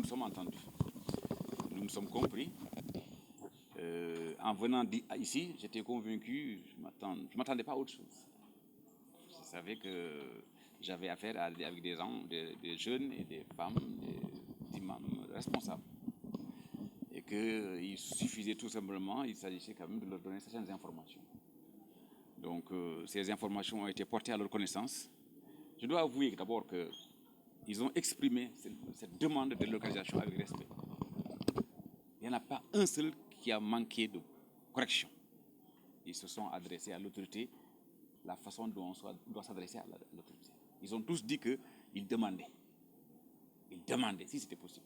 sommes entendus, nous nous sommes compris. En venant ici, j'étais convaincu, je ne m'attendais pas à autre chose. Je savais que j'avais affaire avec des gens, des jeunes et des femmes, des imams responsables. Et qu'il suffisait tout simplement, il s'agissait quand même de leur donner certaines informations. Donc ces informations ont été portées à leur connaissance. Je dois avouer d'abord qu'ils ont exprimé cette demande de localisation avec respect. Il n'y en a pas un seul qui a manqué de correction. Ils se sont adressés à l'autorité, la façon dont on doit s'adresser à l'autorité. Ils ont tous dit qu'ils demandaient. Ils demandaient si c'était possible.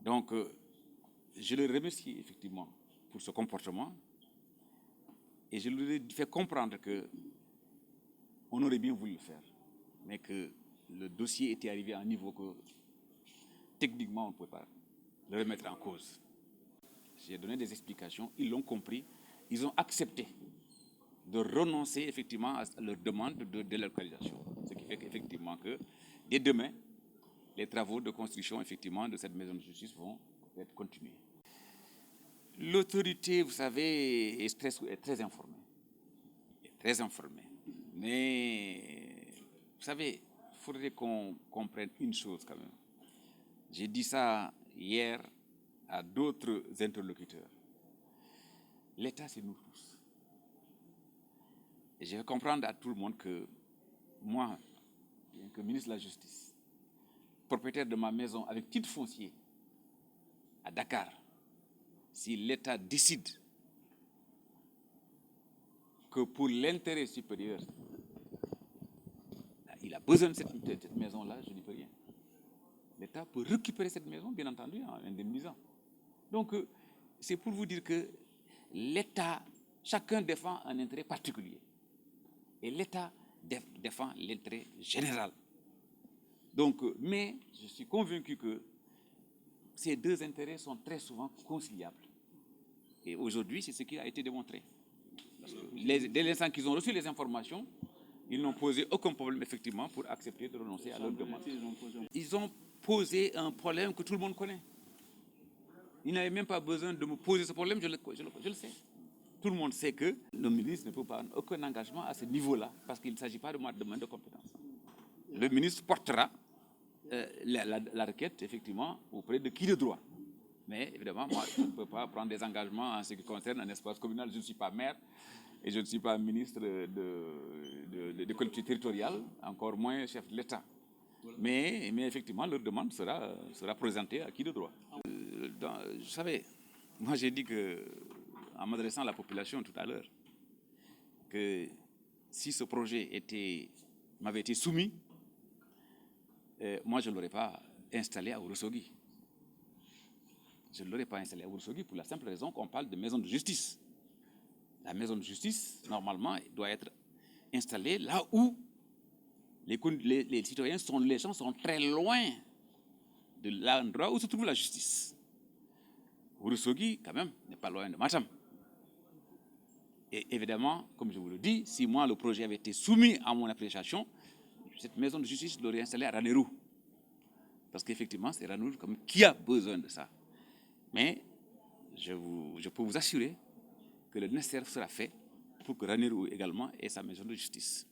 Donc, je les remercie effectivement pour ce comportement et je leur ai fait comprendre qu'on aurait bien voulu le faire, mais que le dossier était arrivé à un niveau que techniquement on ne pouvait pas le remettre en cause. J'ai donné des explications, ils l'ont compris, ils ont accepté de renoncer effectivement à leur demande de délocalisation. Ce qui fait qu'effectivement que dès demain, les travaux de construction effectivement de cette maison de justice vont être continués. L'autorité, vous savez, est très informée. Très informée. Mais, vous savez, il faudrait qu'on comprenne une chose quand même. J'ai dit ça hier à d'autres interlocuteurs. L'État, c'est nous tous. Et je vais comprendre à tout le monde que moi, bien que ministre de la Justice, propriétaire de ma maison avec titre foncier à Dakar, si l'État décide que pour l'intérêt supérieur, il a besoin de cette maison-là, je n'y peux rien. L'État peut récupérer cette maison, bien entendu, en indemnisant. Donc, c'est pour vous dire que l'État, chacun défend un intérêt particulier. Et l'État défend l'intérêt général. Donc, mais je suis convaincu que ces deux intérêts sont très souvent conciliables. Et aujourd'hui, c'est ce qui a été démontré. Parce que dès l'instant qu'ils ont reçu les informations, ils n'ont posé aucun problème, effectivement, pour accepter de renoncer à leur demande. Ils ont posé un problème que tout le monde connaît. Ils n'avaient même pas besoin de me poser ce problème, je le sais. Tout le monde sait que le ministre ne peut pas avoir aucun engagement à ce niveau-là, parce qu'il ne s'agit pas de ma demande de compétence. Le ministre portera la requête, effectivement, auprès de qui de droit. Mais évidemment, moi, je ne peux pas prendre des engagements en ce qui concerne un espace communal. Je ne suis pas maire et je ne suis pas ministre de collectivité territoriale, encore moins chef de l'État. Mais effectivement, leur demande sera présentée à qui de droit. Vous savez, moi j'ai dit en m'adressant à la population tout à l'heure, que si ce projet m'avait été soumis, moi je ne l'aurais pas installé à Ourossogui. Je ne l'aurais pas installé à Ourossogui pour la simple raison qu'on parle de maison de justice. La maison de justice, normalement, doit être installée là où les citoyens les gens sont très loin de l'endroit où se trouve la justice. Ourossogui, quand même, n'est pas loin de Matam. Et évidemment, comme je vous le dis, si moi le projet avait été soumis à mon appréciation, cette maison de justice, je l'aurais installée à Ranérou. Parce qu'effectivement, c'est Ranérou qui a besoin de ça. Mais je peux vous assurer que le nécessaire sera fait pour que Ranérou également ait sa maison de justice.